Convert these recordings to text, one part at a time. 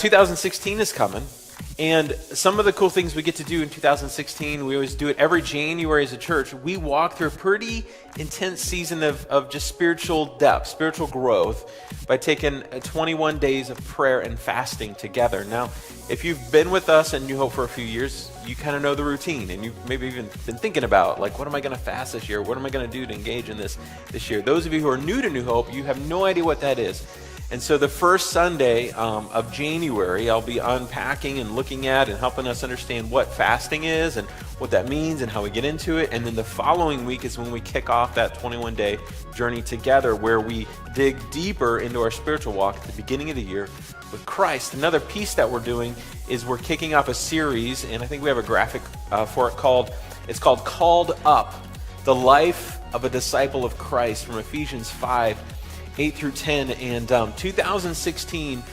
2016 is coming, and some of the cool things we get to do in 2016, we always do it every January as a church. We walk through a pretty intense season of just spiritual depth, spiritual growth, by taking 21 days of prayer and fasting together. Now, if you've been with us and New Hope for a few years, you kind of know the routine, and you've maybe even been thinking about, like, what am I going to fast this year? What am I going to do to engage in this year? Those of you who are new to New Hope, you have no idea what that is. And so the first Sunday of January, I'll be unpacking and looking at and helping us understand what fasting is and what that means and how we get into it. And then the following week is when we kick off that 21-day journey together, where we dig deeper into our spiritual walk at the beginning of the year with Christ. Another piece that we're doing is we're kicking off a series, and I think we have a graphic for it called Called Up, the life of a disciple of Christ, from Ephesians 5:8 through 10, and 2016,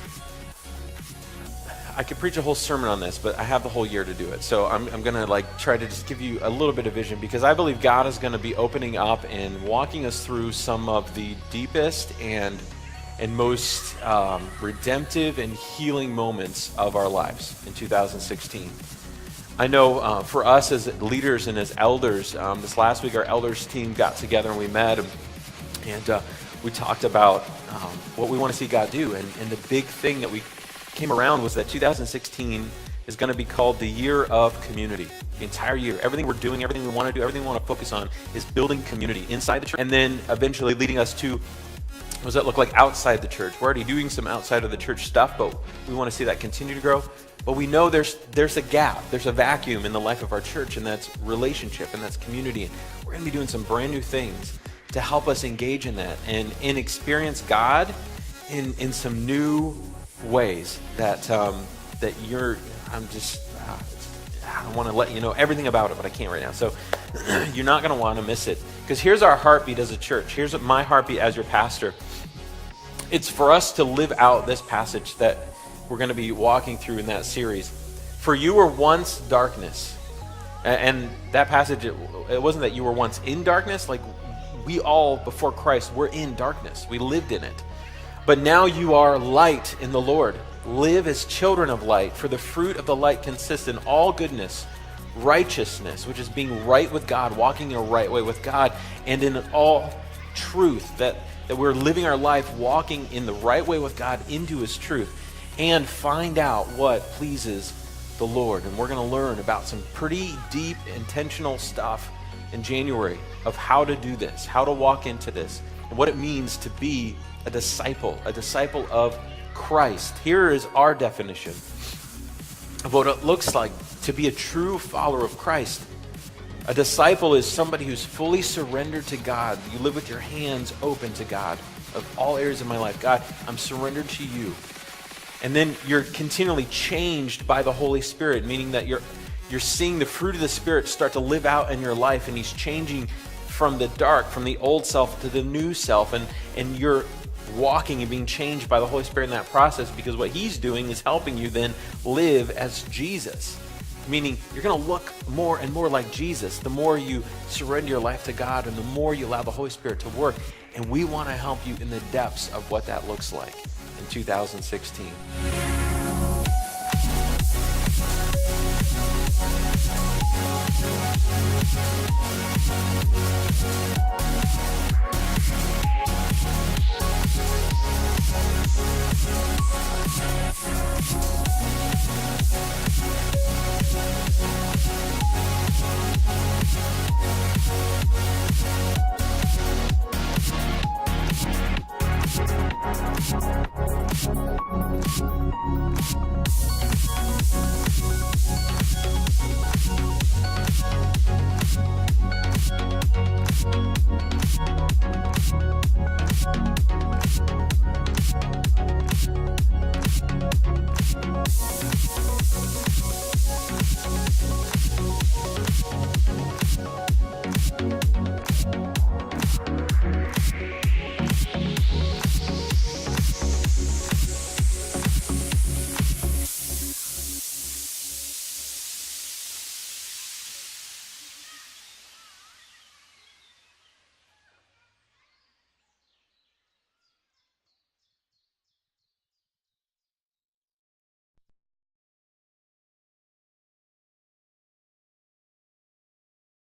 I could preach a whole sermon on this, but I have the whole year to do it. So I'm going to try to just give you a little bit of vision, because I believe God is going to be opening up and walking us through some of the deepest and most redemptive and healing moments of our lives in 2016. I know for us as leaders and as elders, this last week our elders team got together and we met, and we talked about what we want to see God do. And the big thing that we came around was that 2016 is going to be called the year of community. The entire year, everything we're doing, everything we want to do, everything we want to focus on is building community inside the church, and then eventually leading us to what does that look like outside the church. We're already doing some outside of the church stuff, but we want to see that continue to grow. But we know there's a gap, there's a vacuum in the life of our church, and that's relationship, and that's community. And we're going to be doing some brand new things to help us engage in that and experience God in some new ways that I want to let you know everything about it, but I can't right now. So you're not going to want to miss it, because here's our heartbeat as a church. Here's my heartbeat as your pastor. It's for us to live out this passage that we're going to be walking through in that series. For you were once darkness. And that passage, it wasn't that you were once in darkness. Like, we all, before Christ, were in darkness. We lived in it. But now you are light in the Lord. Live as children of light, for the fruit of the light consists in all goodness, righteousness, which is being right with God, walking in a right way with God, and in all truth, that we're living our life walking in the right way with God into His truth, and find out what pleases the Lord. And we're going to learn about some pretty deep, intentional stuff in January of how to do this, how to walk into this, and what it means to be a disciple of Christ. Here is our definition of what it looks like to be a true follower of Christ. A disciple is somebody who's fully surrendered to God. You live with your hands open to God of all areas of my life. God, I'm surrendered to you. And then you're continually changed by the Holy Spirit, meaning that you're seeing the fruit of the Spirit start to live out in your life, and He's changing from the dark, from the old self to the new self, and you're walking and being changed by the Holy Spirit in that process, because what He's doing is helping you then live as Jesus. Meaning you're going to look more and more like Jesus the more you surrender your life to God and the more you allow the Holy Spirit to work. And we want to help you in the depths of what that looks like in 2016.